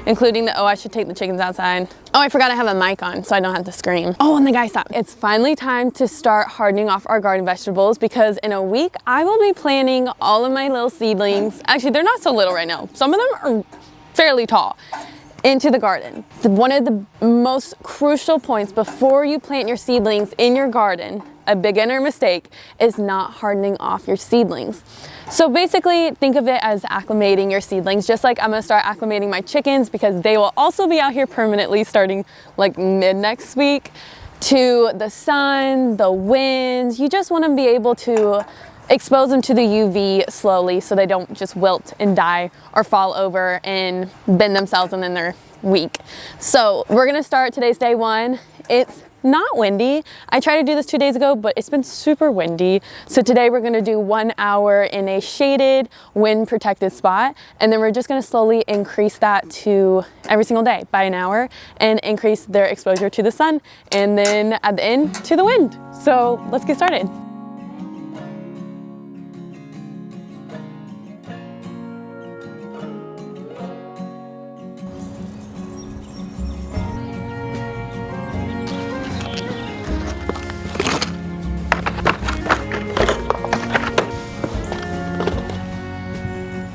Including the, oh, I should take the chickens outside. Oh, I forgot I have a mic on so I don't have to scream. Oh, and the guy stopped. It's finally time to start hardening off our garden vegetables because in a week, I will be planting all of my little seedlings. Actually, they're not so little right now. Some of them are fairly tall into the garden. One of the most crucial points before you plant your seedlings in your garden, a beginner mistake, is not hardening off your seedlings. So basically, think of it as acclimating your seedlings, just like I'm gonna start acclimating my chickens because they will also be out here permanently starting like mid next week to the sun, the wind. You just wanna be able to expose them to the UV slowly so they don't just wilt and die or fall over and bend themselves and then they're weak. So we're gonna start today's day one. It's not windy. I tried to do this 2 days ago, but it's been super windy. So today we're gonna do 1 hour in a shaded, wind protected spot. And then we're just gonna slowly increase that to every single day by an hour and increase their exposure to the sun. And then at the end to the wind. So let's get started.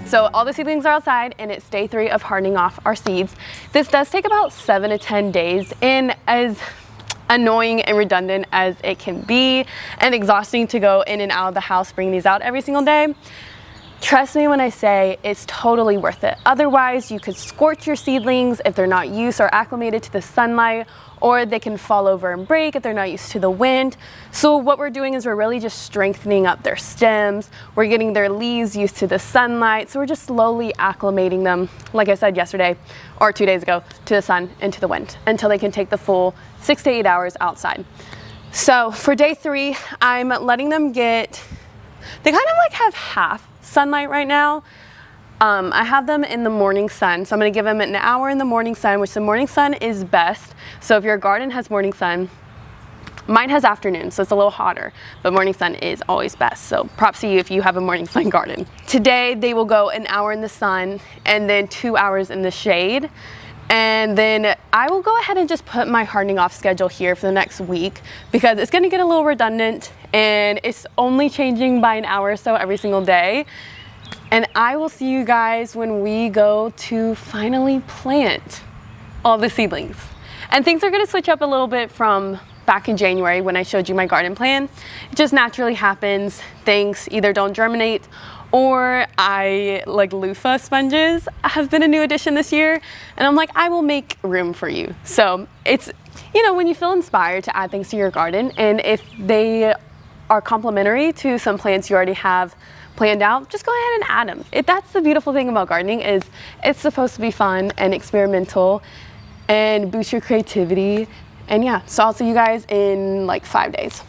So all the seedlings are outside and it's day 3 of hardening off our seeds. This does take about 7 to 10 days, and as annoying and redundant as it can be and exhausting to go in and out of the house bringing these out every single day, trust me when I say it's totally worth it. Otherwise, you could scorch your seedlings if they're not used or acclimated to the sunlight, or they can fall over and break if they're not used to the wind. So what we're doing is we're really just strengthening up their stems. We're getting their leaves used to the sunlight. So we're just slowly acclimating them, like I said yesterday or 2 days ago, to the sun and to the wind until they can take the full 6 to 8 hours outside. So for day 3, I'm letting them get, they kind of like have half sunlight right now. I have them in the morning sun, so I'm going to give them an hour in the morning sun, which the morning sun is best. So if your garden has morning sun, mine has afternoon, so it's a little hotter, but morning sun is always best. So props to you if you have a morning sun garden. Today they will go an hour in the sun and then 2 hours in the shade. And then I will go ahead and just put my hardening off schedule here for the next week because it's going to get a little redundant and it's only changing by an hour or so every single day. And I will see you guys when we go to finally plant all the seedlings. And things are gonna switch up a little bit from back in January when I showed you my garden plan. It just naturally happens. Things either don't germinate or loofah sponges have been a new addition this year. And I'm like, I will make room for you. So it's, you know, when you feel inspired to add things to your garden, and if they are complementary to some plants you already have planned out, just go ahead and add them. That's the beautiful thing about gardening, is it's supposed to be fun and experimental and boost your creativity. And yeah, so I'll see you guys in like 5 days.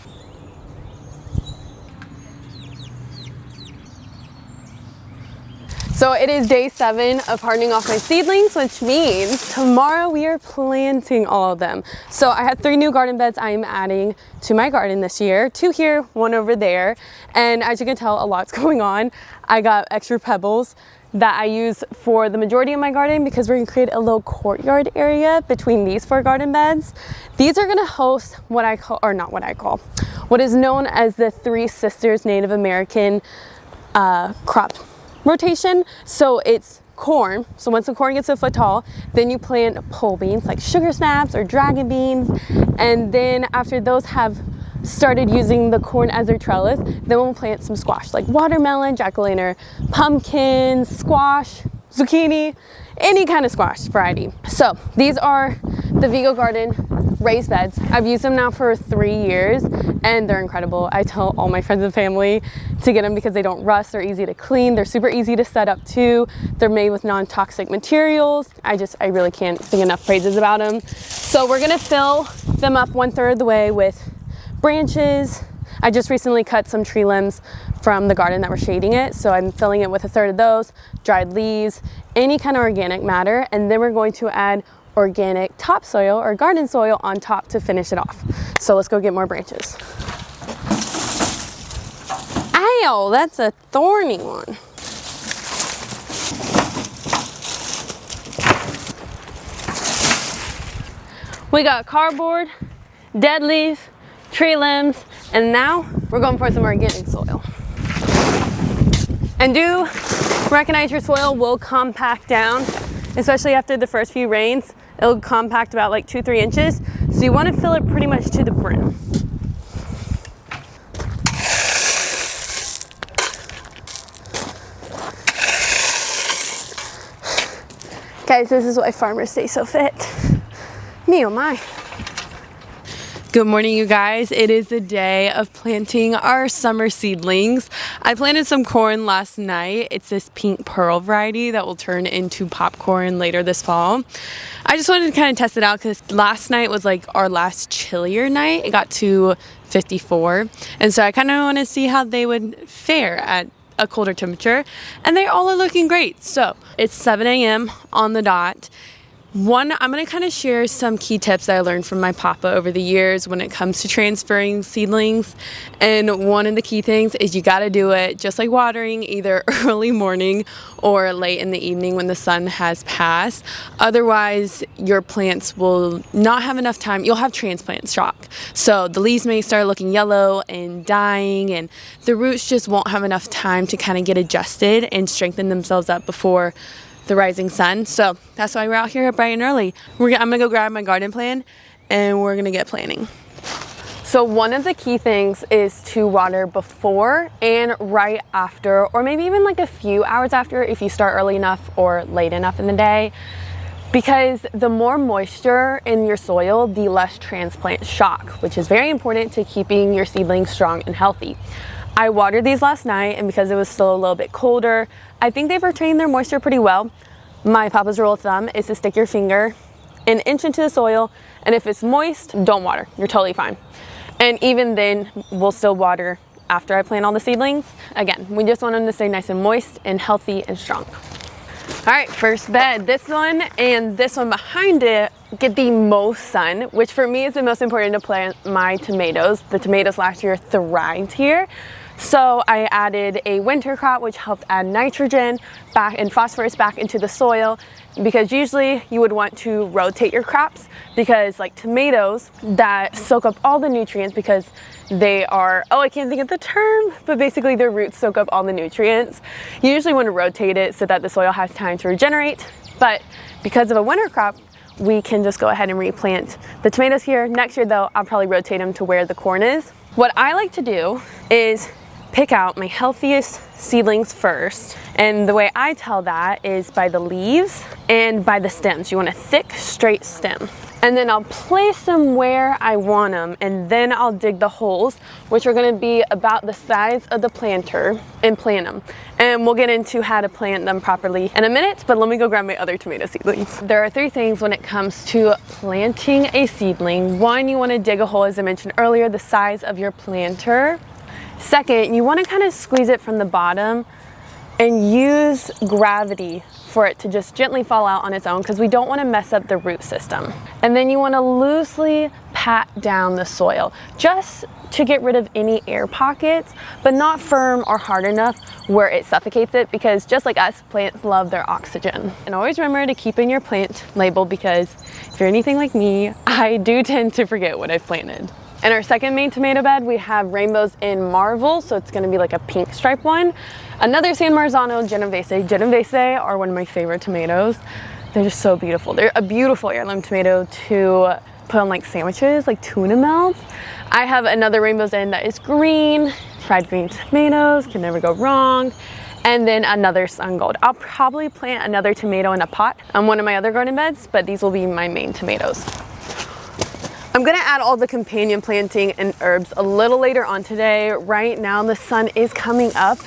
So it is day 7 of hardening off my seedlings, which means tomorrow we are planting all of them. So I have 3 new garden beds I am adding to my garden this year. 2 here, 1 over there. And as you can tell, a lot's going on. I got extra pebbles that I use for the majority of my garden because we're gonna create a little courtyard area between these 4 garden beds. These are gonna host what I call, or not what I call, what is known as the 3 Sisters Native American crop rotation. So it's corn. So once the corn gets a foot tall, then you plant pole beans like sugar snaps or dragon beans. And then after those have started using the corn as their trellis, then we'll plant some squash like watermelon, jack-o'-lantern, pumpkins, squash, zucchini, any kind of squash variety. So these are the Vigo Garden raised beds. I've used them now for 3 years and they're incredible. I tell all my friends and family to get them because they don't rust, they're easy to clean, they're super easy to set up too. They're made with non-toxic materials. I really can't sing enough praises about them. So we're gonna fill them up 1/3 the way with branches, I just recently cut some tree limbs from the garden that were shading it, so I'm filling it with a third of those, dried leaves, any kind of organic matter, and then we're going to add organic topsoil or garden soil on top to finish it off. So let's go get more branches. Ow, that's a thorny one. We got cardboard, dead leaves, tree limbs, and now we're going for some organic soil. And do recognize your soil will compact down, especially after the first few rains. It'll compact about like 2-3 inches. So you want to fill it pretty much to the brim. Guys, this is why farmers stay so fit. Me oh my. Good morning, you guys. It is the day of planting our summer seedlings. I planted some corn last night. It's this pink pearl variety that will turn into popcorn later this fall. I just wanted to kind of test it out because last night was like our last chillier night. It got to 54. And so I kind of want to see how they would fare at a colder temperature. And they all are looking great. So it's 7 a.m. on the dot. I'm going to kind of share some key tips that I learned from my papa over the years when it comes to transferring seedlings. And one of the key things is you got to do it just like watering, either early morning or late in the evening when the sun has passed. Otherwise, your plants will not have enough time. You'll have transplant shock. So the leaves may start looking yellow and dying, and the roots just won't have enough time to kind of get adjusted and strengthen themselves up before the rising sun. So that's why we're out here bright and early. I'm gonna go grab my garden plan and we're gonna get planting. So one of the key things is to water before and right after, or maybe even like a few hours after if you start early enough or late enough in the day, because the more moisture in your soil, the less transplant shock, which is very important to keeping your seedlings strong and healthy. I watered these last night, and because it was still a little bit colder, I think they've retained their moisture pretty well. My papa's rule of thumb is to stick your finger an inch into the soil, and if it's moist, don't water. You're totally fine. And even then, we'll still water after I plant all the seedlings. Again, we just want them to stay nice and moist and healthy and strong. All right, first bed. This one and this one behind it get the most sun, which for me is the most important to plant my tomatoes. The tomatoes last year thrived here. So I added a winter crop, which helped add nitrogen back and phosphorus back into the soil, because usually you would want to rotate your crops, because like tomatoes that soak up all the nutrients because they are, I can't think of the term, but basically their roots soak up all the nutrients. You usually want to rotate it so that the soil has time to regenerate. But because of a winter crop, we can just go ahead and replant the tomatoes here. Next year though, I'll probably rotate them to where the corn is. What I like to do is pick out my healthiest seedlings first. And the way I tell that is by the leaves and by the stems. You want a thick, straight stem. And then I'll place them where I want them, and then I'll dig the holes, which are gonna be about the size of the planter, and plant them. And we'll get into how to plant them properly in a minute, but let me go grab my other tomato seedlings. There are 3 things when it comes to planting a seedling. 1, you wanna dig a hole, as I mentioned earlier, the size of your planter. 2nd, you wanna kind of squeeze it from the bottom and use gravity for it to just gently fall out on its own, because we don't want to mess up the root system. And then you want to loosely pat down the soil just to get rid of any air pockets, but not firm or hard enough where it suffocates it, because just like us, plants love their oxygen. And always remember to keep in your plant label, because if you're anything like me, I do tend to forget what I've planted. In our second main tomato bed, we have rainbows in Marvel, so it's gonna be like a pink stripe one. Another San Marzano Genovese. Genovese are one of my favorite tomatoes. They're just so beautiful. They're a beautiful heirloom tomato to put on like sandwiches, like tuna melts. I have another rainbows in that is green. Fried green tomatoes, can never go wrong. And then another sun gold. I'll probably plant another tomato in a pot on one of my other garden beds, but these will be my main tomatoes. I'm gonna add all the companion planting and herbs a little later on today. Right now the sun is coming up.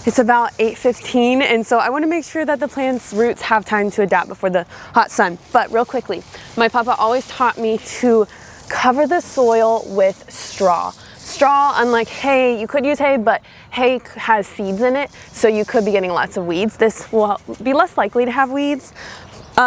It's about 8:15, and so I wanna make sure that the plant's roots have time to adapt before the hot sun. But real quickly, my papa always taught me to cover the soil with straw. Straw, unlike hay, you could use hay, but hay has seeds in it, so you could be getting lots of weeds. This will be less likely to have weeds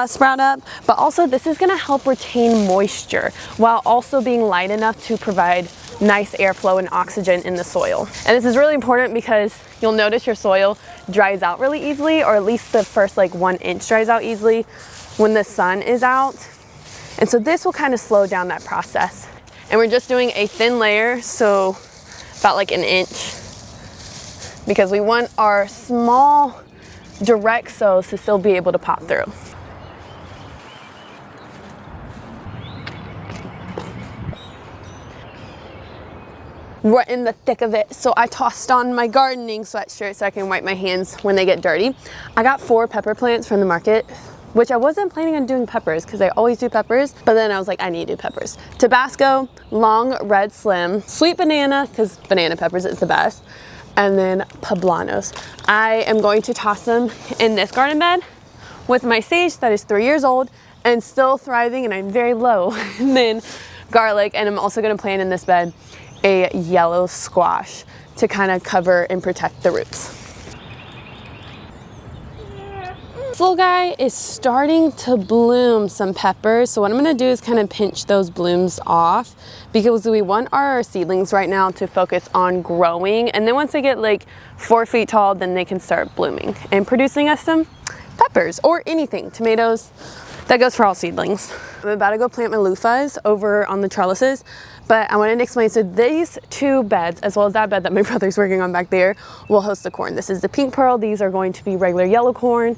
sprout up, but also this is going to help retain moisture while also being light enough to provide nice airflow and oxygen in the soil. And this is really important because you'll notice your soil dries out really easily, or at least the first like 1 inch dries out easily when the sun is out. And so this will kind of slow down that process. And we're just doing a thin layer, so about like 1 inch, because we want our small direct sows to still be able to pop through. We're in the thick of it, so I tossed on my gardening sweatshirt so I can wipe my hands when they get dirty. I got 4 pepper plants from the market, which I wasn't planning on doing peppers because I always do peppers, but then I was like, I need to do peppers. Tabasco, long red slim, sweet banana, because banana peppers is the best, and then poblanos. I am going to toss them in this garden bed with my sage that is 3 years old and still thriving, and I'm very low, and then garlic, and I'm also gonna plant in this bed a yellow squash to kind of cover and protect the roots. This little guy is starting to bloom some peppers, so what I'm going to do is kind of pinch those blooms off because we want our seedlings right now to focus on growing, and then once they get like 4 feet tall, then they can start blooming and producing us some peppers or anything, tomatoes. That goes for all seedlings. I'm about to go plant my loofahs over on the trellises, but I wanted to explain, so these 2 beds, as well as that bed that my brother's working on back there, will host the corn. This is the pink pearl, these are going to be regular yellow corn,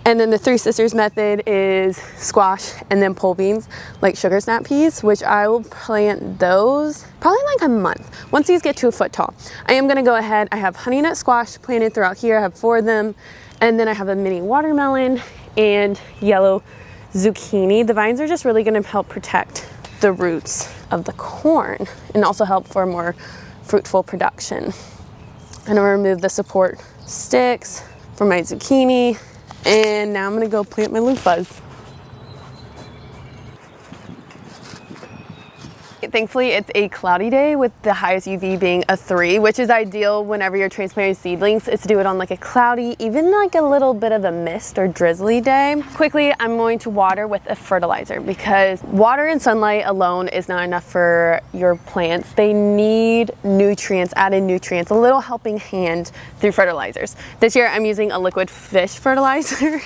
and then the 3 sisters method is squash and then pole beans, like sugar snap peas, which I will plant those probably like a month, once these get to 1 foot tall. I am gonna go ahead, I have honey nut squash planted throughout here, I have 4 of them, and then I have a mini watermelon and yellow zucchini. The vines are just really going to help protect the roots of the corn and also help for more fruitful production. I'm going to remove the support sticks for my zucchini, and now I'm going to go plant my loofahs. Thankfully, it's a cloudy day with the highest UV being a 3, which is ideal whenever you're transplanting seedlings, is to do it on like a cloudy, even like a little bit of a mist or drizzly day. Quickly, I'm going to water with a fertilizer because water and sunlight alone is not enough for your plants. They need nutrients, added nutrients, a little helping hand through fertilizers. This year, I'm using a liquid fish fertilizer.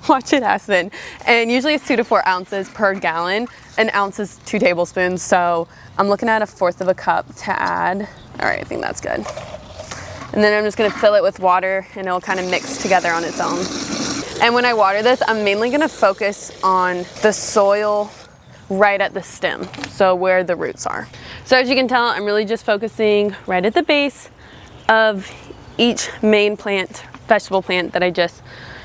Watch it, Aspen. And usually it's 2 to 4 ounces per gallon. An ounce is 2 tablespoons, so I'm looking at 1/4 cup to add. All right, I think that's good. And then I'm just gonna fill it with water and it'll kind of mix together on its own. And when I water this, I'm mainly gonna focus on the soil right at the stem, so where the roots are. So as you can tell, I'm really just focusing right at the base of each main plant, vegetable plant that I just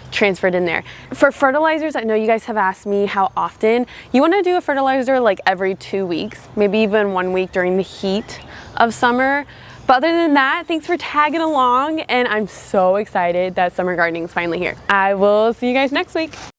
transferred in there. For fertilizers, I know you guys have asked me how often. You want to do a fertilizer like every 2 weeks, maybe even 1 week during the heat of summer. But other than that, thanks for tagging along, and I'm so excited that summer gardening is finally here. I will see you guys next week.